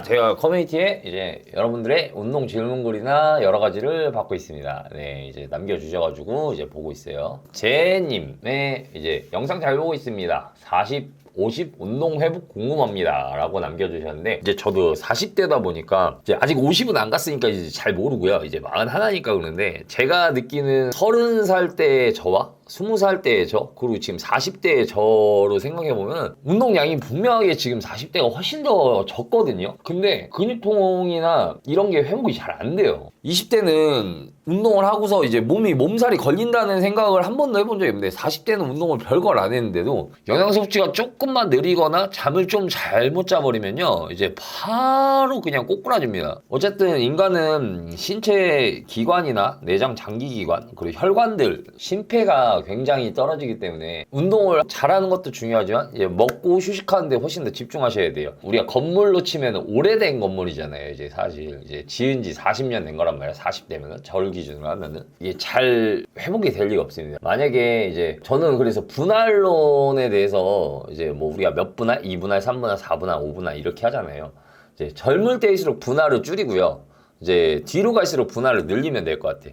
제가 커뮤니티에 이제 여러분들의 운동 질문글이나 여러 가지를 받고 있습니다. 네, 이제 남겨주셔가지고 이제 보고 있어요. 제님의 이제 영상 잘 보고 있습니다. 50 운동 회복 궁금합니다. 라고 남겨주셨는데, 이제 저도 40대다 보니까, 이제 아직 50은 안 갔으니까 이제 잘 모르고요. 이제 41이니까 그러는데, 제가 느끼는 30살 때의 저와 20살 때의 저, 그리고 지금 40대의 저로 생각해보면, 운동량이 분명하게 지금 40대가 훨씬 더 적거든요. 근데 근육통이나 이런 게 회복이 잘 안 돼요. 20대는 운동을 하고서 이제 몸살이 걸린다는 생각을 한 번도 해본 적이 없는데 40대는 운동을 별걸 안 했는데도 영양 섭취가 조금만 느리거나 잠을 좀 잘못 자버리면요 이제 바로 그냥 꼬꾸라집니다. 어쨌든 인간은 신체 기관이나 내장 장기 기관 그리고 혈관들 심폐가 굉장히 떨어지기 때문에 운동을 잘하는 것도 중요하지만 이제 먹고 휴식하는 데 훨씬 더 집중하셔야 돼요. 우리가 건물로 치면 오래된 건물이잖아요. 이제 사실 이제 지은 지 40년 된 거란 말이야. 40대면은 절 기준으로 하면은 이게 잘 회복이 될 리가 없습니다. 만약에 이제 저는 그래서 분할론에 대해서 이제 뭐 우리가 몇 분할, 2분할, 3분할, 4분할, 5분할 이렇게 하잖아요. 이제 젊을 때일수록 분할을 줄이고요. 이제 뒤로 갈수록 분할을 늘리면 될 것 같아.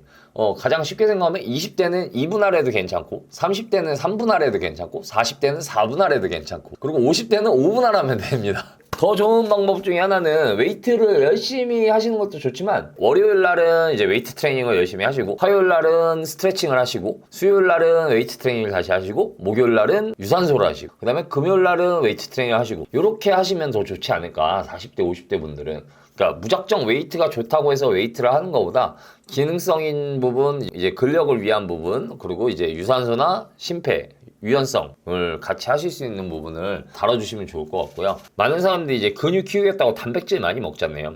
가장 쉽게 생각하면 20대는 2분할 해도 괜찮고 30대는 3분할 해도 괜찮고 40대는 4분할 해도 괜찮고 그리고 50대는 5분할 하면 됩니다. 더 좋은 방법 중에 하나는 웨이트를 열심히 하시는 것도 좋지만 월요일 날은 이제 웨이트 트레이닝을 열심히 하시고 화요일 날은 스트레칭을 하시고 수요일 날은 웨이트 트레이닝을 다시 하시고 목요일 날은 유산소를 하시고 그 다음에 금요일 날은 웨이트 트레이닝을 하시고 이렇게 하시면 더 좋지 않을까. 40대 50대 분들은 그러니까 무작정 웨이트가 좋다고 해서 웨이트를 하는 것보다 기능성인 부분, 이제 근력을 위한 부분, 그리고 이제 유산소나 심폐, 유연성을 같이 하실 수 있는 부분을 다뤄주시면 좋을 것 같고요. 많은 사람들이 이제 근육 키우겠다고 단백질 많이 먹잖아요.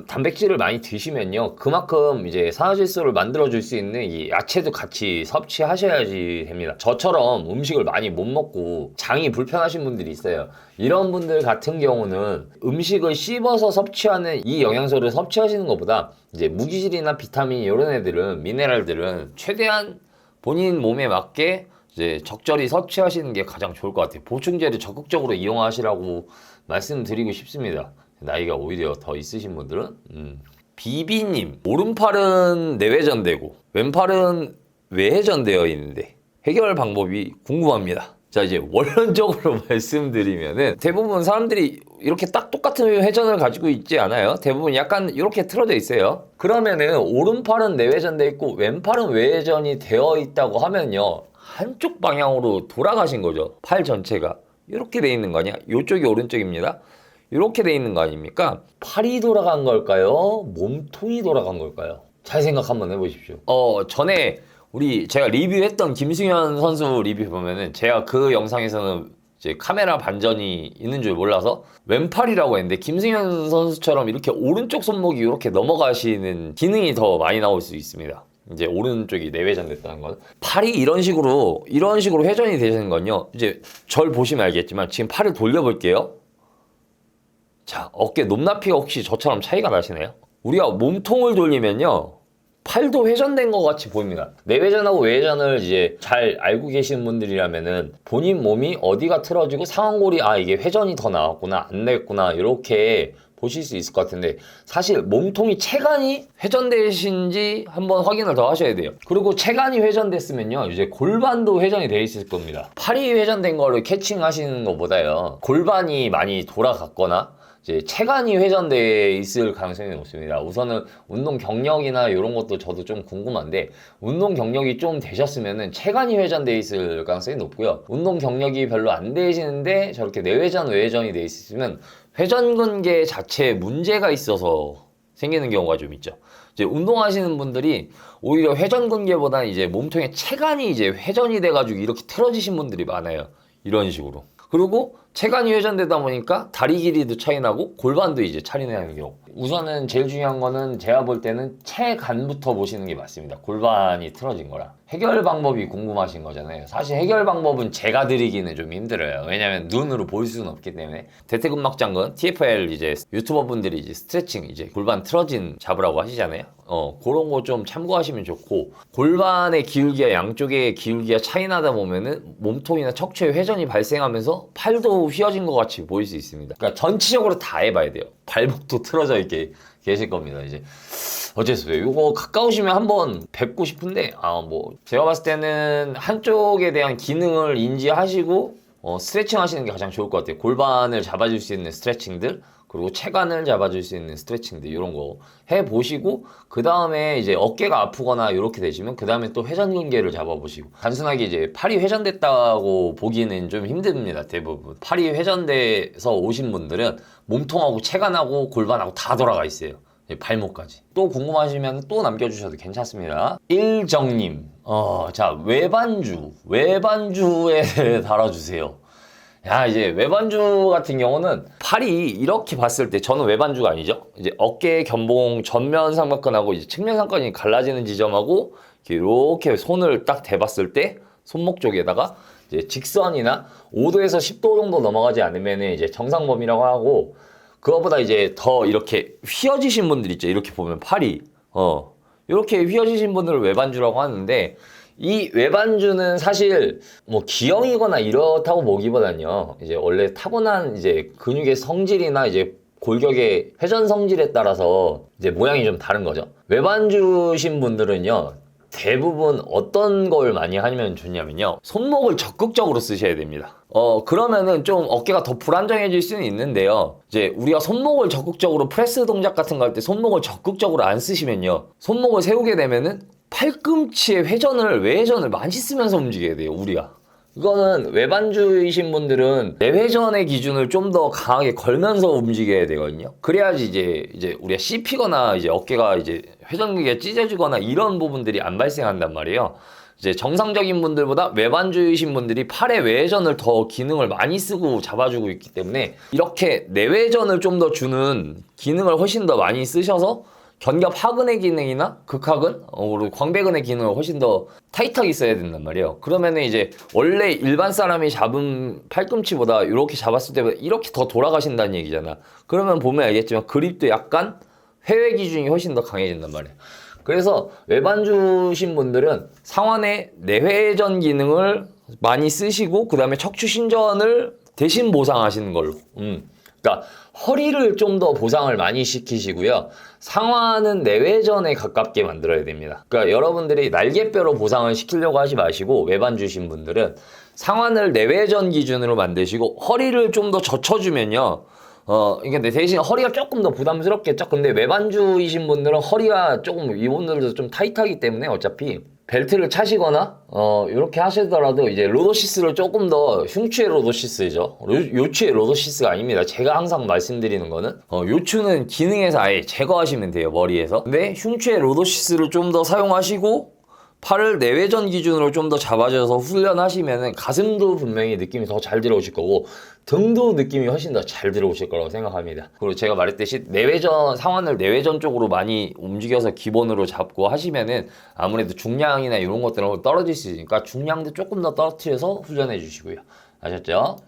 단백질을 많이 드시면요. 그만큼 이제 산화질소를 만들어줄 수 있는 이 야채도 같이 섭취하셔야지 됩니다. 저처럼 음식을 많이 못 먹고 장이 불편하신 분들이 있어요. 이런 분들 같은 경우는 음식을 씹어서 섭취하는 이 영양소를 섭취하시는 것보다 이제 무기질이나 비타민 이런 애들은 미네랄들은 최대한 본인 몸에 맞게 이제 적절히 섭취하시는 게 가장 좋을 것 같아요. 보충제를 적극적으로 이용하시라고 말씀드리고 싶습니다. 나이가 오히려 더 있으신 분들은 비비님 오른팔은 내회전되고 왼팔은 외회전되어 있는데 해결 방법이 궁금합니다. 자, 이제 원론적으로 말씀드리면은 대부분 사람들이 이렇게 딱 똑같은 회전을 가지고 있지 않아요. 대부분 약간 이렇게 틀어져 있어요. 그러면은 오른팔은 내회전돼 있고 왼팔은 외회전이 되어 있다고 하면요, 한쪽 방향으로 돌아가신 거죠. 팔 전체가 이렇게 돼 있는 거 아니야? 이쪽이 오른쪽입니다. 이렇게 돼 있는 거 아닙니까? 팔이 돌아간 걸까요? 몸통이 돌아간 걸까요? 잘 생각 한번 해보십시오. 전에 제가 리뷰했던 김승현 선수 리뷰 보면은 제가 그 영상에서는 이제 카메라 반전이 있는 줄 몰라서 왼팔이라고 했는데 김승현 선수처럼 이렇게 오른쪽 손목이 이렇게 넘어가시는 기능이 더 많이 나올 수 있습니다. 이제 오른쪽이 내회전 됐다는 건 팔이 이런 식으로 회전이 되시는 건요. 이제 절 보시면 알겠지만 지금 팔을 돌려볼게요. 자, 어깨 높낮이가 혹시 저처럼 차이가 나시나요? 우리가 몸통을 돌리면요, 팔도 회전된 것 같이 보입니다. 내회전하고 외회전을 이제 잘 알고 계시는 분들이라면은 본인 몸이 어디가 틀어지고 상완골이 이게 회전이 더 나왔구나 안 냈구나 이렇게 보실 수 있을 것 같은데, 사실 몸통이 체간이 회전되신지 한번 확인을 더 하셔야 돼요. 그리고 체간이 회전됐으면요, 이제 골반도 회전이 돼 있을 겁니다. 팔이 회전된 거를 캐칭하시는 것보다요, 골반이 많이 돌아갔거나 이제 체간이 회전돼 있을 가능성이 높습니다. 우선은 운동 경력이나 이런 것도 저도 좀 궁금한데, 운동 경력이 좀 되셨으면은 체간이 회전돼 있을 가능성이 높고요. 운동 경력이 별로 안 되시는데 저렇게 내회전, 외회전이 돼 있으면 회전근개 자체에 문제가 있어서 생기는 경우가 좀 있죠. 이제 운동하시는 분들이 오히려 회전근개보다는 이제 몸통에 체간이 이제 회전이 돼가지고 이렇게 틀어지신 분들이 많아요. 이런 식으로. 그리고 체간이 회전되다 보니까 다리 길이도 차이 나고 골반도 이제 차이 나는 경우. 우선은 제일 중요한 거는 제가 볼 때는 체간부터 보시는 게 맞습니다. 골반이 틀어진 거라. 해결 방법이 궁금하신 거잖아요. 사실 해결 방법은 제가 드리기는 좀 힘들어요. 왜냐면 눈으로 볼 수는 없기 때문에. 대퇴근막장근, TFL 이제 유튜버 분들이 이제 스트레칭 이제 골반 틀어진 잡으라고 하시잖아요. 그런 거 좀 참고하시면 좋고, 골반의 기울기와 양쪽의 기울기가 차이 나다 보면은 몸통이나 척추에 회전이 발생하면서 팔도 팔도 휘어진 것 같이 보일 수 있습니다. 그러니까 전체적으로 다 해봐야 돼요. 발목도 틀어져 있게 계실 겁니다. 이제 어째서요? 이거 가까우시면 한번 뵙고 싶은데 뭐 제가 봤을 때는 한쪽에 대한 기능을 인지하시고 스트레칭 하시는 게 가장 좋을 것 같아요. 골반을 잡아줄 수 있는 스트레칭들, 그리고 체간을 잡아줄 수 있는 스트레칭들, 이런 거 해보시고, 그 다음에 이제 어깨가 아프거나 이렇게 되시면 그 다음에 또 회전근개를 잡아보시고. 단순하게 이제 팔이 회전됐다고 보기는 좀 힘듭니다. 대부분 팔이 회전돼서 오신 분들은 몸통하고 체간하고 골반하고 다 돌아가 있어요. 발목까지. 또 궁금하시면 또 남겨주셔도 괜찮습니다. 일정님, 자, 외반주에 달아주세요. 야, 이제 외반주 같은 경우는 팔이 이렇게 봤을 때, 저는 외반주가 아니죠. 이제 어깨 견봉 전면 삼각근하고 이제 측면 삼각근이 갈라지는 지점하고 이렇게 손을 딱 대봤을 때 손목 쪽에다가 이제 직선이나 5도에서 10도 정도 넘어가지 않으면 이제 정상범위라고 하고, 그거보다 이제 더 이렇게 휘어지신 분들 있죠. 이렇게 보면 팔이 이렇게 휘어지신 분들을 외반주라고 하는데, 이 외반주는 사실 뭐 기형이거나 이렇다고 보기보다는요, 이제 원래 타고난 이제 근육의 성질이나 이제 골격의 회전 성질에 따라서 이제 모양이 좀 다른 거죠. 외반주신 분들은요, 대부분 어떤 걸 많이 하면 좋냐면요, 손목을 적극적으로 쓰셔야 됩니다. 그러면은 좀 어깨가 더 불안정해질 수는 있는데요, 이제 우리가 손목을 적극적으로 프레스 동작 같은 거 할 때 손목을 적극적으로 안 쓰시면요, 손목을 세우게 되면은 팔꿈치의 외회전을 많이 쓰면서 움직여야 돼요, 우리가. 이거는 외반주이신 분들은 내회전의 기준을 좀 더 강하게 걸면서 움직여야 되거든요. 그래야지 이제 우리가 씹히거나 이제 어깨가 이제 회전근개가 찢어지거나 이런 부분들이 안 발생한단 말이에요. 이제 정상적인 분들보다 외반주이신 분들이 팔의 외회전을 더 기능을 많이 쓰고 잡아주고 있기 때문에 이렇게 내회전을 좀 더 주는 기능을 훨씬 더 많이 쓰셔서 견갑 하근의 기능이나 극하근, 그리고 광배근의 기능을 훨씬 더 타이트하게 써야 된단 말이에요. 그러면은 이제 원래 일반 사람이 잡은 팔꿈치보다 이렇게 잡았을 때보다 이렇게 더 돌아가신다는 얘기잖아. 그러면 보면 알겠지만 그립도 약간 회외 기준이 훨씬 더 강해진단 말이에요. 그래서 외반주신 분들은 상완의 내회전 기능을 많이 쓰시고, 그 다음에 척추 신전을 대신 보상하시는 걸로. 그러니까 허리를 좀 더 보상을 많이 시키시고요, 상완은 내회전에 가깝게 만들어야 됩니다. 그러니까 여러분들이 날개뼈로 보상을 시키려고 하지 마시고, 외반주신 분들은 상완을 내회전 기준으로 만드시고 허리를 좀 더 젖혀주면요, 이게 대신 허리가 조금 더 부담스럽겠죠. 근데 외반주이신 분들은 허리가 조금, 이분들도 좀 타이트하기 때문에 어차피 벨트를 차시거나 이렇게 하시더라도 이제 로도시스를 조금 더, 흉추의 로도시스죠. 요추의 로도시스가 아닙니다. 제가 항상 말씀드리는 거는 요추는 기능에서 아예 제거하시면 돼요, 머리에서. 근데 흉추의 로도시스를 좀 더 사용하시고 팔을 내회전 기준으로 좀 더 잡아줘서 훈련하시면은 가슴도 분명히 느낌이 더 잘 들어오실 거고, 등도 느낌이 훨씬 더 잘 들어오실 거라고 생각합니다. 그리고 제가 말했듯이 내회전, 상완을 내회전 쪽으로 많이 움직여서 기본으로 잡고 하시면은 아무래도 중량이나 이런 것들은 떨어질 수 있으니까 중량도 조금 더 떨어뜨려서 훈련해 주시고요. 아셨죠?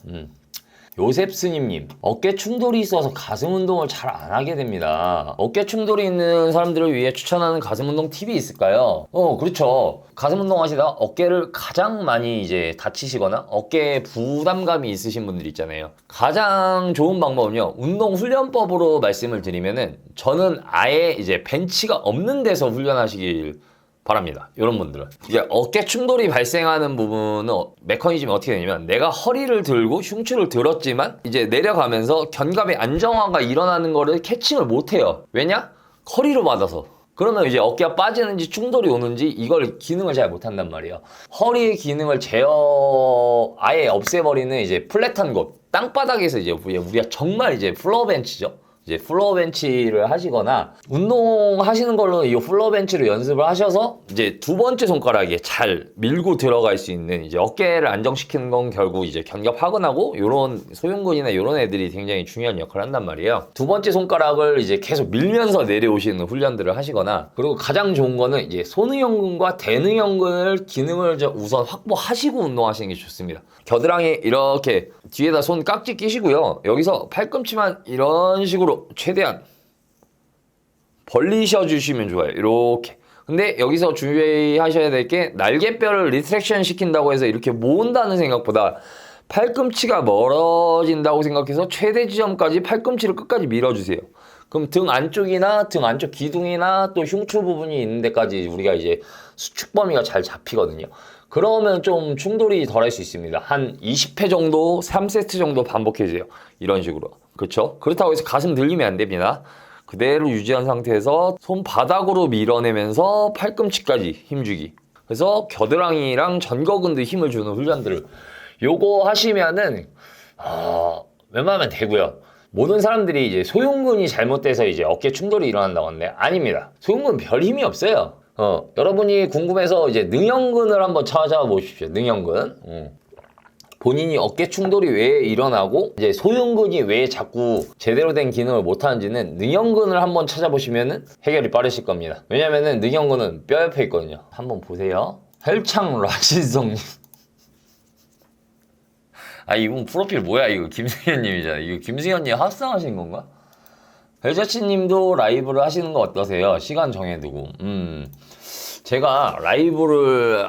요셉스님님, 어깨 충돌이 있어서 가슴 운동을 잘 안 하게 됩니다. 어깨 충돌이 있는 사람들을 위해 추천하는 가슴 운동 팁이 있을까요? 그렇죠. 가슴 운동 하시다가 어깨를 가장 많이 이제 다치시거나 어깨에 부담감이 있으신 분들 있잖아요. 가장 좋은 방법은요, 운동 훈련법으로 말씀을 드리면은, 저는 아예 이제 벤치가 없는 데서 훈련하시길 바랍니다. 이런 분들은 이게 어깨 충돌이 발생하는 부분은 메커니즘이 어떻게 되냐면, 내가 허리를 들고 흉추를 들었지만 이제 내려가면서 견갑의 안정화가 일어나는 거를 캐칭을 못해요. 왜냐? 허리로 받아서. 그러면 이제 어깨가 빠지는지 충돌이 오는지 이걸 기능을 잘 못한단 말이에요. 허리의 기능을 아예 없애버리는 이제 플랫한 곳, 땅바닥에서 이제 우리가 정말 이제 플로어 벤치죠. 이제 플로어 벤치를 하시거나, 운동하시는 걸로 이 플로어 벤치를 연습을 하셔서 이제 두 번째 손가락에 잘 밀고 들어갈 수 있는, 이제 어깨를 안정시키는 건 결국 이제 견갑 하근하고 요런 소흉근이나 요런 애들이 굉장히 중요한 역할을 한단 말이에요. 두 번째 손가락을 이제 계속 밀면서 내려오시는 훈련들을 하시거나, 그리고 가장 좋은 거는 이제 손흥형근과 대능형근을 기능을 우선 확보하시고 운동하시는 게 좋습니다. 겨드랑이 이렇게 뒤에다 손 깍지 끼시고요, 여기서 팔꿈치만 이런 식으로 최대한 벌리셔 주시면 좋아요. 이렇게. 근데 여기서 주의하셔야 될 게, 날개뼈를 리트랙션 시킨다고 해서 이렇게 모은다는 생각보다 팔꿈치가 멀어진다고 생각해서 최대 지점까지 팔꿈치를 끝까지 밀어주세요. 그럼 등 안쪽이나 등 안쪽 기둥이나 또 흉추 부분이 있는 데까지 우리가 이제 수축 범위가 잘 잡히거든요. 그러면 좀 충돌이 덜 할 수 있습니다. 한 20회 정도, 3세트 정도 반복해주세요. 이런 식으로. 그렇죠? 그렇다고 해서 가슴 들리면 안 됩니다. 그대로 유지한 상태에서 손바닥으로 밀어내면서 팔꿈치까지 힘주기. 그래서 겨드랑이랑 전거근도 힘을 주는 훈련들을 요거 하시면은 웬만하면 되고요. 모든 사람들이 이제 소흉근이 잘못돼서 이제 어깨 충돌이 일어난다고 하는데 아닙니다. 소흉근 별 힘이 없어요. 여러분이 궁금해서 이제 능형근을 한번 찾아보십시오. 능형근. 본인이 어깨 충돌이 왜 일어나고 이제 소흉근이 왜 자꾸 제대로 된 기능을 못하는지는 능형근을 한번 찾아보시면은 해결이 빠르실 겁니다. 왜냐면은 능형근은 뼈 옆에 있거든요. 한번 보세요. 헬창 라시성님. 아, 이분 프로필 뭐야? 이거 김승현님이잖아. 이거 김승현님 합성하신 건가? 벨자치님도 라이브를 하시는 거 어떠세요? 시간 정해두고. 제가 라이브를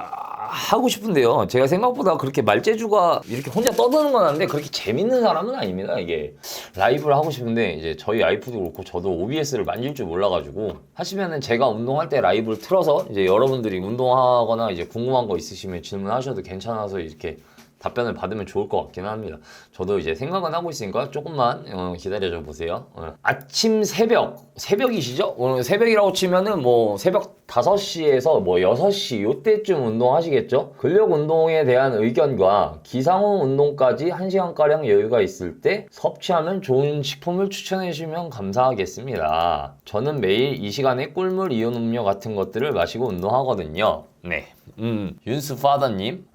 하고 싶은데요. 제가 생각보다 그렇게 말재주가 이렇게 혼자 떠드는 건 아닌데 그렇게 재밌는 사람은 아닙니다. 이게 라이브를 하고 싶은데 이제 저희 와이프도 그렇고 저도 OBS를 만질 줄 몰라가지고 하시면은 제가 운동할 때 라이브를 틀어서 이제 여러분들이 운동하거나 이제 궁금한 거 있으시면 질문하셔도 괜찮아서 이렇게 답변을 받으면 좋을 것 같긴 합니다. 저도 이제 생각은 하고 있으니까 조금만 기다려줘 보세요. 아침 새벽이시죠? 오늘 새벽이라고 치면은 뭐 새벽 5시에서 뭐 6시 요때쯤 운동하시겠죠? 근력 운동에 대한 의견과 기상후 운동까지 1시간가량 여유가 있을 때 섭취하면 좋은 식품을 추천해 주시면 감사하겠습니다. 저는 매일 이 시간에 꿀물 이온 음료 같은 것들을 마시고 운동하거든요. 네. 윤스 파더님.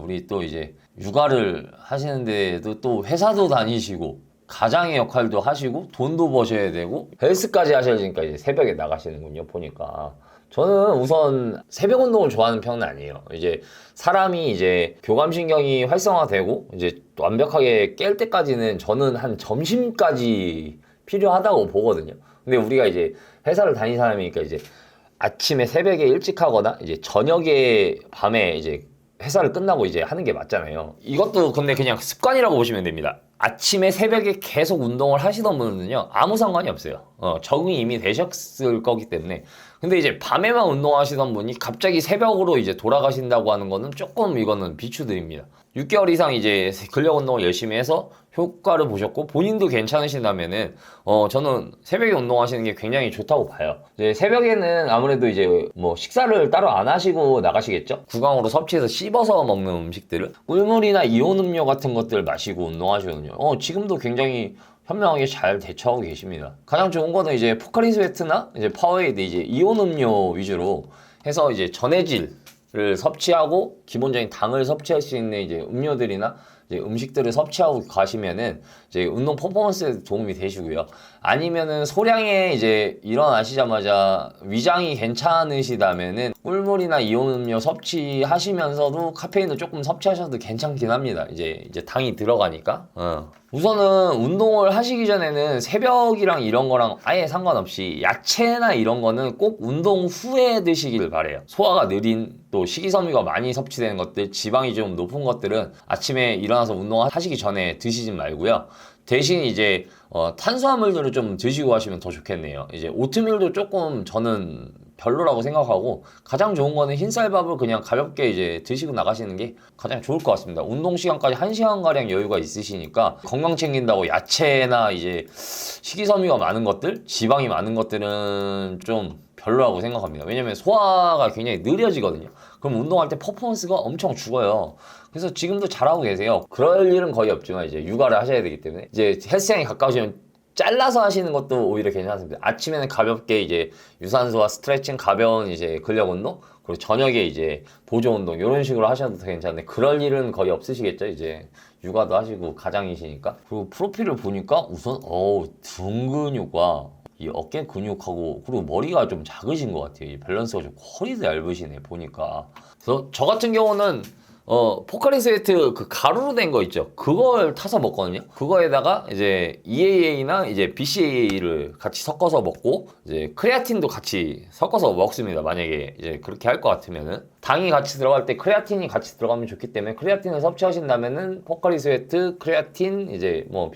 우리 또 이제 육아를 하시는데도 또 회사도 다니시고 가장의 역할도 하시고 돈도 버셔야 되고 헬스까지 하셔야 되니까 이제 새벽에 나가시는군요. 보니까 저는 우선 새벽 운동을 좋아하는 편은 아니에요. 이제 사람이 이제 교감신경이 활성화되고 이제 완벽하게 깰 때까지는 저는 한 점심까지 필요하다고 보거든요. 근데 우리가 이제 회사를 다니는 사람이니까 이제 아침에 새벽에 일찍 하거나 이제 저녁에 밤에 이제 회사를 끝나고 이제 하는 게 맞잖아요. 이것도 근데 그냥 습관이라고 보시면 됩니다. 아침에 새벽에 계속 운동을 하시던 분은요 아무 상관이 없어요. 적응이 이미 되셨을 거기 때문에. 근데 이제 밤에만 운동하시던 분이 갑자기 새벽으로 이제 돌아가신다고 하는 거는 조금 이거는 비추드립니다. 6개월 이상 이제 근력 운동을 열심히 해서 효과를 보셨고 본인도 괜찮으신다면은 저는 새벽에 운동하시는 게 굉장히 좋다고 봐요. 이제 새벽에는 아무래도 이제 뭐 식사를 따로 안 하시고 나가시겠죠? 구강으로 섭취해서 씹어서 먹는 음식들을 꿀물이나 이온 음료 같은 것들 마시고 운동하시거든요. 지금도 굉장히 현명하게 잘 대처하고 계십니다. 가장 좋은 거는 이제 포카리 스웨트나 이제 파워에이드 이제 이온 음료 위주로 해서 이제 전해질을 섭취하고 기본적인 당을 섭취할 수 있는 이제 음료들이나 이제 음식들을 섭취하고 가시면은 이제 운동 퍼포먼스에 도움이 되시고요. 아니면은 소량의 이제 일어나시자마자 위장이 괜찮으시다면은 꿀물이나 이온 음료 섭취하시면서도 카페인을 조금 섭취하셔도 괜찮긴 합니다. 이제 당이 들어가니까. 우선은 운동을 하시기 전에는 새벽이랑 이런 거랑 아예 상관없이 야채나 이런 거는 꼭 운동 후에 드시길 바래요. 소화가 느린 또 식이섬유가 많이 섭취되는 것들, 지방이 좀 높은 것들은 아침에 일어나서 운동하시기 전에 드시지 말고요. 대신 이제 탄수화물들을 좀 드시고 하시면 더 좋겠네요. 이제 오트밀도 조금 저는 별로라고 생각하고 가장 좋은 거는 흰쌀밥을 그냥 가볍게 이제 드시고 나가시는 게 가장 좋을 것 같습니다. 운동 시간까지 1시간가량 여유가 있으시니까 건강 챙긴다고 야채나 이제 식이섬유가 많은 것들, 지방이 많은 것들은 좀 별로라고 생각합니다. 왜냐면 소화가 굉장히 느려지거든요. 그럼 운동할 때 퍼포먼스가 엄청 죽어요. 그래서 지금도 잘하고 계세요. 그럴 일은 거의 없지만 이제 육아를 하셔야 되기 때문에 이제 헬스장에 가까우시면 잘라서 하시는 것도 오히려 괜찮습니다. 아침에는 가볍게 이제 유산소와 스트레칭, 가벼운 이제 근력 운동, 그리고 저녁에 이제 보조 운동 이런 식으로 하셔도 더 괜찮은데 그럴 일은 거의 없으시겠죠. 이제 육아도 하시고 가장이시니까. 그리고 프로필을 보니까 우선 등 근육과 이 어깨 근육하고 그리고 머리가 좀 작으신 것 같아요. 이 밸런스가 좀 허리도 얇으시네 보니까. 그래서 저 같은 경우는 포카리 스웨트 그 가루로 된 거 있죠. 그걸 타서 먹거든요. 그거에다가 이제 EAA나 이제 BCAA를 같이 섞어서 먹고 이제 크레아틴도 같이 섞어서 먹습니다. 만약에 이제 그렇게 할 것 같으면은 당이 같이 들어갈 때 크레아틴이 같이 들어가면 좋기 때문에 크레아틴을 섭취하신다면은 포카리 스웨트, 크레아틴 이제 뭐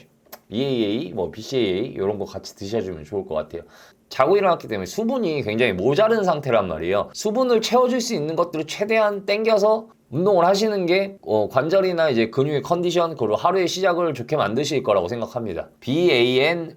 EAA, 뭐 BCAA 이런 거 같이 드셔주면 좋을 것 같아요. 자고 일어났기 때문에 수분이 굉장히 모자른 상태란 말이에요. 수분을 채워줄 수 있는 것들을 최대한 땡겨서 운동을 하시는 게 관절이나 이제 근육의 컨디션 그리고 하루의 시작을 좋게 만드실 거라고 생각합니다. 벤휘니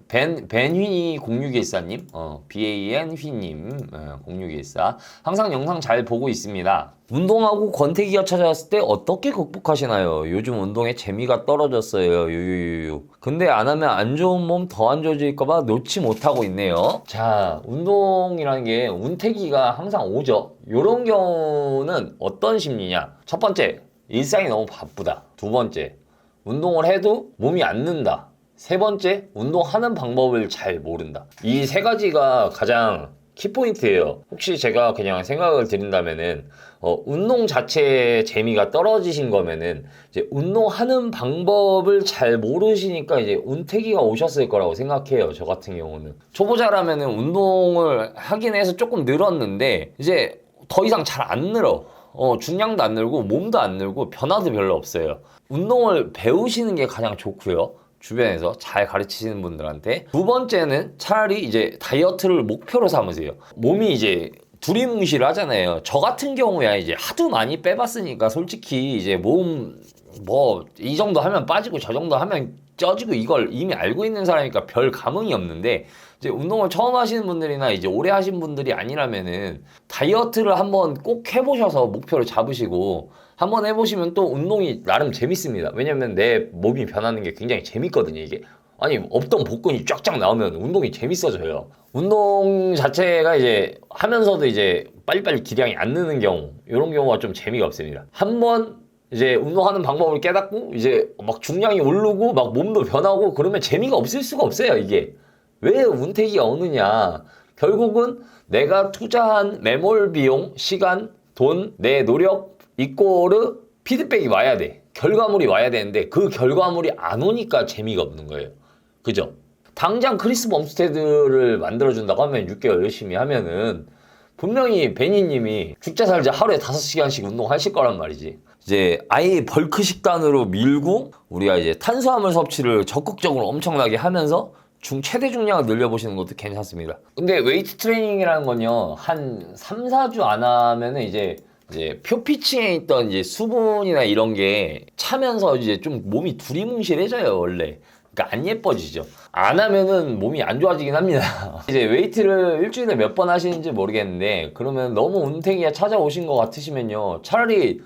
0614님, BAN 휘님 0614 항상 영상 잘 보고 있습니다. 운동하고 권태기가 찾아왔을 때 어떻게 극복하시나요? 요즘 운동에 재미가 떨어졌어요. 유유유유. 근데 안 하면 안 좋은 몸 더 안 좋아질까봐 놓지 못하고 있네요. 자, 운동이라는 게 운태기가 항상 오죠. 요런 경우는 어떤 심리냐? 첫 번째, 일상이 너무 바쁘다. 두 번째, 운동을 해도 몸이 안 는다. 세 번째, 운동하는 방법을 잘 모른다. 이 세 가지가 가장 키포인트예요. 혹시 제가 그냥 생각을 드린다면은 운동 자체의 재미가 떨어지신 거면은 이제 운동하는 방법을 잘 모르시니까 이제 운태기가 오셨을 거라고 생각해요. 저 같은 경우는 초보자라면은 운동을 하긴 해서 조금 늘었는데 이제 더 이상 잘 안 늘어. 중량도 안 늘고 몸도 안 늘고 변화도 별로 없어요. 운동을 배우시는 게 가장 좋고요. 주변에서 잘 가르치시는 분들한테. 두 번째는 차라리 이제 다이어트를 목표로 삼으세요. 몸이 이제 두리뭉실 하잖아요. 저 같은 경우야 이제 하도 많이 빼봤으니까 솔직히 이제 몸 뭐 이 정도 하면 빠지고 저 정도 하면 쪄지고 이걸 이미 알고 있는 사람이니까 별 감흥이 없는데 이제 운동을 처음 하시는 분들이나 이제 오래 하신 분들이 아니라면은 다이어트를 한번 꼭 해보셔서 목표를 잡으시고 한번 해보시면 또 운동이 나름 재밌습니다. 왜냐면 내 몸이 변하는 게 굉장히 재밌거든요, 이게. 아니, 없던 복근이 쫙쫙 나오면 운동이 재밌어져요. 운동 자체가 이제 하면서도 이제 빨리빨리 기량이 안 느는 경우, 이런 경우가 좀 재미가 없습니다. 한번 이제 운동하는 방법을 깨닫고 이제 막 중량이 오르고 막 몸도 변하고 그러면 재미가 없을 수가 없어요, 이게. 왜 운태기가 오느냐? 결국은 내가 투자한 매몰 비용, 시간, 돈, 내 노력 이꼬르 피드백이 와야 돼. 결과물이 와야 되는데 그 결과물이 안 오니까 재미가 없는 거예요. 그죠? 당장 크리스 범스테드를 만들어준다고 하면 6개월 열심히 하면은 분명히 베니님이 죽자 살자 하루에 5시간씩 운동하실 거란 말이지. 이제 아예 벌크 식단으로 밀고 우리가 이제 탄수화물 섭취를 적극적으로 엄청나게 하면서 최대 중량을 늘려보시는 것도 괜찮습니다. 근데 웨이트 트레이닝이라는 건요, 한 3, 4주 안 하면은 이제 표피층에 있던 이제 수분이나 이런 게 차면서 이제 좀 몸이 두리뭉실해져요, 원래. 그러니까 안 예뻐지죠. 안 하면은 몸이 안 좋아지긴 합니다. 이제 웨이트를 일주일에 몇 번 하시는지 모르겠는데 그러면 너무 운태기가 찾아오신 것 같으시면요, 차라리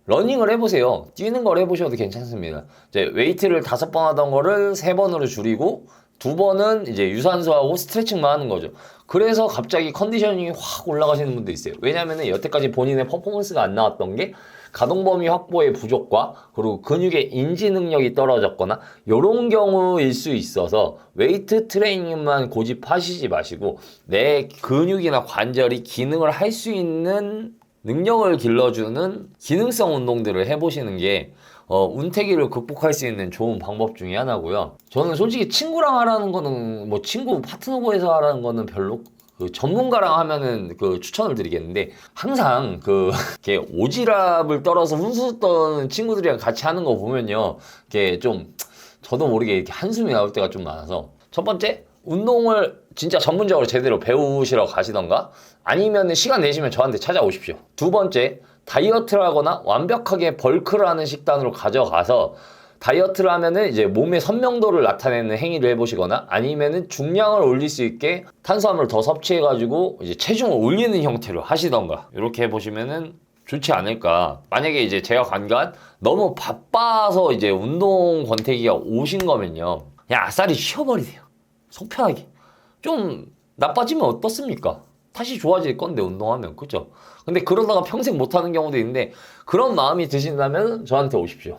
러닝을 해보세요. 뛰는 걸 해보셔도 괜찮습니다. 이제 웨이트를 5번 하던 거를 3번으로 줄이고 2번은 이제 유산소하고 스트레칭만 하는 거죠. 그래서 갑자기 컨디셔닝이 확 올라가시는 분도 있어요. 왜냐면은 여태까지 본인의 퍼포먼스가 안 나왔던 게 가동 범위 확보의 부족과 그리고 근육의 인지 능력이 떨어졌거나 이런 경우일 수 있어서 웨이트 트레이닝만 고집하시지 마시고 내 근육이나 관절이 기능을 할 수 있는 능력을 길러주는 기능성 운동들을 해보시는 게 운태기를 극복할 수 있는 좋은 방법 중에 하나고요. 저는 솔직히 친구랑 하라는 거는 뭐 친구 파트너 구해서 하라는 거는 별로 그 전문가랑 하면은 그 추천을 드리겠는데 항상 그 이렇게 오지랖을 떨어서 훈수 떠는 친구들이랑 같이 하는 거 보면요, 이게 좀 저도 모르게 이렇게 한숨이 나올 때가 좀 많아서 첫 번째 운동을 진짜 전문적으로 제대로 배우시러 가시던가 아니면 시간 내시면 저한테 찾아오십시오. 두 번째, 다이어트를 하거나 완벽하게 벌크를 하는 식단으로 가져가서 다이어트를 하면은 이제 몸의 선명도를 나타내는 행위를 해보시거나 아니면은 중량을 올릴 수 있게 탄수화물을 더 섭취해가지고 이제 체중을 올리는 형태로 하시던가 이렇게 해보시면은 좋지 않을까. 만약에 이제 제가 간간 너무 바빠서 이제 운동 권태기가 오신 거면요, 그냥 아싸리 쉬어버리세요. 속 편하게. 좀 나빠지면 어떻습니까? 다시 좋아질 건데 운동하면, 그죠? 근데 그러다가 평생 못하는 경우도 있는데 그런 마음이 드신다면 저한테 오십시오.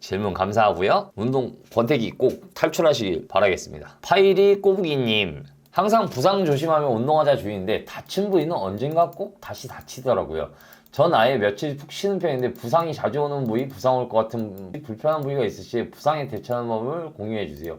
질문 감사하고요. 운동 권태기 꼭 탈출하시길 바라겠습니다. 파이리 꼬부기님, 항상 부상 조심하며 운동하자 주의인데 다친 부위는 언젠가 꼭 다시 다치더라고요. 전 아예 며칠 푹 쉬는 편인데 부상이 자주 오는 부위, 부상 올 것 같은 불편한 부위가 있으시 부상에 대처하는 법을 공유해 주세요.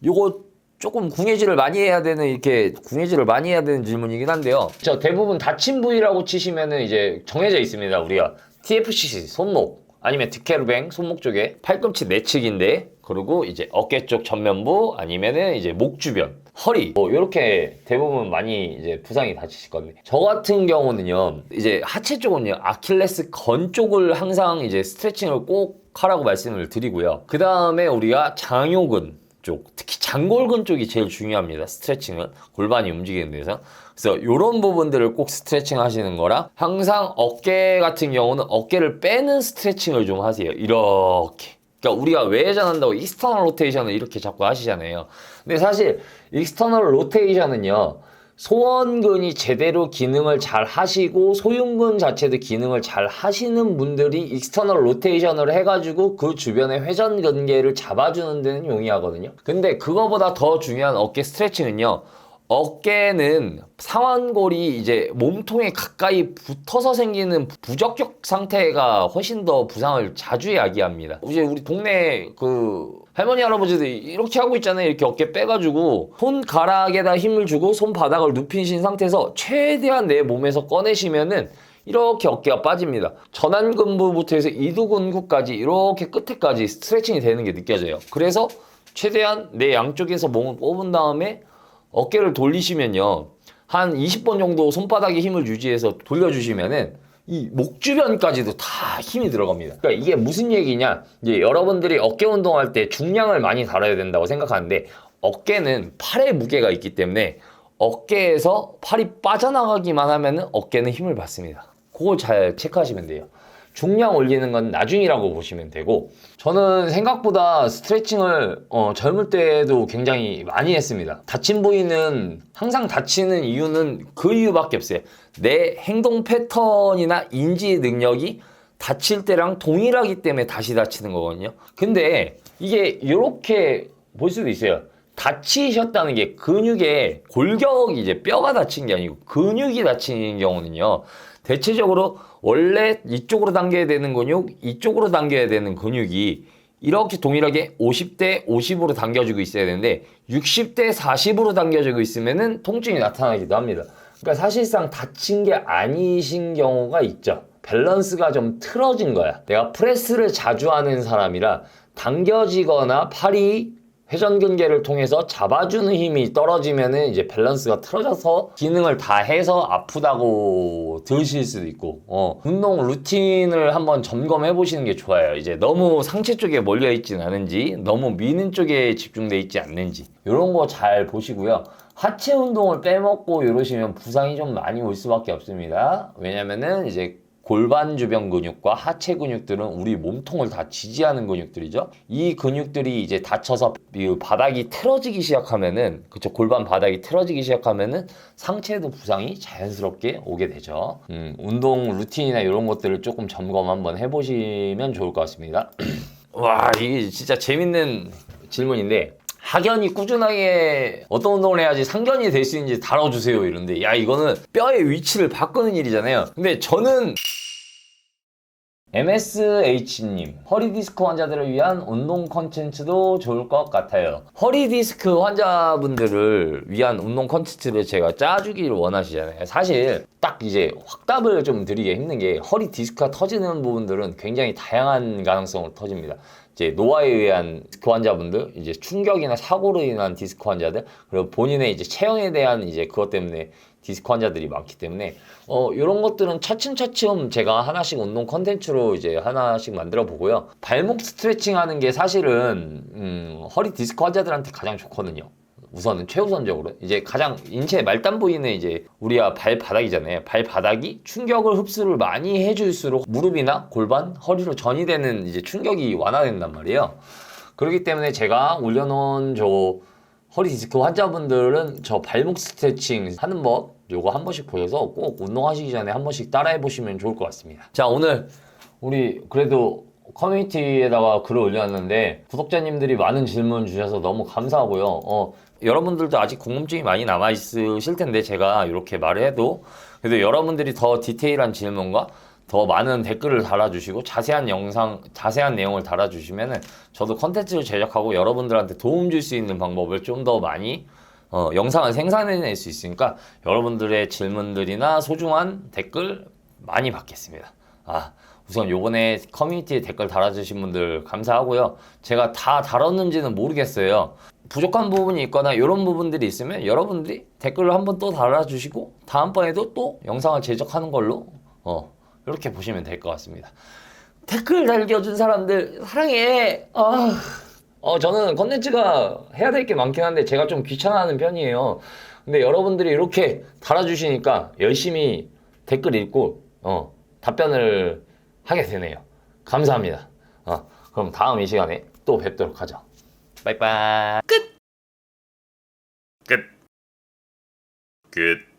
요거 조금 궁예질을 많이 해야 되는 질문이긴 한데요. 저 대부분 다친 부위라고 치시면은 이제 정해져 있습니다. 우리가 TFCC 손목 아니면 드케르뱅 손목 쪽에 팔꿈치 내측인데 그리고 이제 어깨 쪽 전면부 아니면은 이제 목 주변 허리 뭐 이렇게 대부분 많이 이제 부상이 다치실 건데 저 같은 경우는요 이제 하체 쪽은요 아킬레스 건 쪽을 항상 이제 스트레칭을 꼭 하라고 말씀을 드리고요. 그 다음에 우리가 장요근 쪽, 특히 장골근 쪽이 제일 중요합니다. 스트레칭은 골반이 움직이는 데서. 그래서 이런 부분들을 꼭 스트레칭 하시는 거랑 항상 어깨 같은 경우는 어깨를 빼는 스트레칭을 좀 하세요. 이렇게. 그러니까 우리가 외회전 한다고 익스터널 로테이션을 이렇게 자꾸 하시잖아요. 근데 사실 익스터널 로테이션은요. 소원근이 제대로 기능을 잘 하시고 소흉근 자체도 기능을 잘 하시는 분들이 익스터널 로테이션을 해가지고 그 주변의 회전 근개를 잡아주는 데는 용이하거든요. 근데 그거보다 더 중요한 어깨 스트레칭은요. 어깨는 상완골이 이제 몸통에 가까이 붙어서 생기는 부적격 상태가 훨씬 더 부상을 자주 야기합니다. 이제 우리 동네 그 할머니 할아버지들 이렇게 하고 있잖아요. 이렇게 어깨 빼가지고 손가락에다 힘을 주고 손바닥을 눕히신 상태에서 최대한 내 몸에서 꺼내시면은 이렇게 어깨가 빠집니다. 전완근부부터 해서 이두근구까지 이렇게 끝에까지 스트레칭이 되는 게 느껴져요. 그래서 최대한 내 양쪽에서 몸을 뽑은 다음에 어깨를 돌리시면요. 한 20번 정도 손바닥에 힘을 유지해서 돌려주시면은 이 목 주변까지도 다 힘이 들어갑니다. 그러니까 이게 무슨 얘기냐? 이제 여러분들이 어깨 운동할 때 중량을 많이 다뤄야 된다고 생각하는데 어깨는 팔의 무게가 있기 때문에 어깨에서 팔이 빠져나가기만 하면은 어깨는 힘을 받습니다. 그걸 잘 체크하시면 돼요. 중량 올리는 건 나중이라고 보시면 되고 저는 생각보다 스트레칭을 젊을 때도 굉장히 많이 했습니다. 다친 부위는 항상 다치는 이유는 그 이유밖에 없어요. 내 행동 패턴이나 인지 능력이 다칠 때랑 동일하기 때문에 다시 다치는 거거든요. 근데 이게 이렇게 볼 수도 있어요. 다치셨다는 게 근육의 골격이 이제 뼈가 다친 게 아니고 근육이 다친 경우는요. 대체적으로 원래 이쪽으로 당겨야 되는 근육, 이쪽으로 당겨야 되는 근육이 이렇게 동일하게 50대 50으로 당겨지고 있어야 되는데 60대 40으로 당겨지고 있으면은 통증이 나타나기도 합니다. 그러니까 사실상 다친 게 아니신 경우가 있죠. 밸런스가 좀 틀어진 거야. 내가 프레스를 자주 하는 사람이라 당겨지거나 팔이 회전근개를 통해서 잡아주는 힘이 떨어지면은 이제 밸런스가 틀어져서 기능을 다 해서 아프다고 들으실 수도 있고 운동 루틴을 한번 점검해 보시는 게 좋아요. 이제 너무 상체 쪽에 몰려 있진 않은지 너무 미는 쪽에 집중돼 있지 않는지 이런 거 잘 보시고요. 하체 운동을 빼먹고 이러시면 부상이 좀 많이 올 수밖에 없습니다. 왜냐면은 이제 골반 주변 근육과 하체 근육들은 우리 몸통을 다 지지하는 근육들이죠. 이 근육들이 이제 다쳐서 바닥이 틀어지기 시작하면은 그쵸 골반 바닥이 틀어지기 시작하면은 상체에도 부상이 자연스럽게 오게 되죠. 운동 루틴이나 이런 것들을 조금 점검 한번 해보시면 좋을 것 같습니다. 와 이게 진짜 재밌는 질문인데 학연이 꾸준하게 어떤 운동을 해야지 상견이 될 수 있는지 다뤄주세요 이런데 야 이거는 뼈의 위치를 바꾸는 일이잖아요. 근데 저는 MSH님 허리 디스크 환자들을 위한 운동 컨텐츠도 좋을 것 같아요. 허리 디스크 환자분들을 위한 운동 컨텐츠를 제가 짜주기를 원하시잖아요. 사실 딱 이제 확답을 좀 드리기 힘든 게 허리 디스크가 터지는 부분들은 굉장히 다양한 가능성으로 터집니다. 이제 노화에 의한 디스크 환자분들, 이제 충격이나 사고로 인한 디스크 환자들, 그리고 본인의 이제 체형에 대한 이제 그것 때문에 디스크 환자들이 많기 때문에 이런 것들은 차츰차츰 제가 하나씩 운동 컨텐츠로 이제 하나씩 만들어 보고요. 발목 스트레칭 하는 게 사실은 허리 디스크 환자들한테 가장 좋거든요. 우선은 최우선적으로 이제 가장 인체 말단 부위는 이제 우리가 발바닥이잖아요. 발바닥이 충격을 흡수를 많이 해줄수록 무릎이나 골반, 허리로 전이 되는 이제 충격이 완화된단 말이에요. 그렇기 때문에 제가 올려놓은 저 허리 디스크 환자분들은 저 발목 스트레칭 하는 법 요거 한 번씩 보셔서 꼭 운동하시기 전에 한 번씩 따라해 보시면 좋을 것 같습니다. 자 오늘 우리 그래도 커뮤니티에다가 글을 올렸는데 구독자님들이 많은 질문 주셔서 너무 감사하고요. 여러분들도 아직 궁금증이 많이 남아 있으실 텐데 제가 이렇게 말을 해도 그래도 여러분들이 더 디테일한 질문과 더 많은 댓글을 달아주시고 자세한 내용을 달아주시면은 저도 컨텐츠를 제작하고 여러분들한테 도움 줄 수 있는 방법을 좀 더 많이 영상을 생산해낼 수 있으니까 여러분들의 질문들이나 소중한 댓글 많이 받겠습니다. 우선 요번에 커뮤니티에 댓글 달아주신 분들 감사하고요. 제가 다 다뤘는지는 모르겠어요. 부족한 부분이 있거나 이런 부분들이 있으면 여러분들이 댓글을 한번 또 달아주시고 다음번에도 또 영상을 제작하는 걸로 이렇게 보시면 될 것 같습니다. 댓글 달겨준 사람들 사랑해. 저는 컨텐츠가 해야 될 게 많긴 한데 제가 좀 귀찮아하는 편이에요. 근데 여러분들이 이렇게 달아주시니까 열심히 댓글 읽고 답변을 하게 되네요. 감사합니다. 그럼 다음 이 시간에 또 뵙도록 하죠. 빠이빠이. 끝. 끝.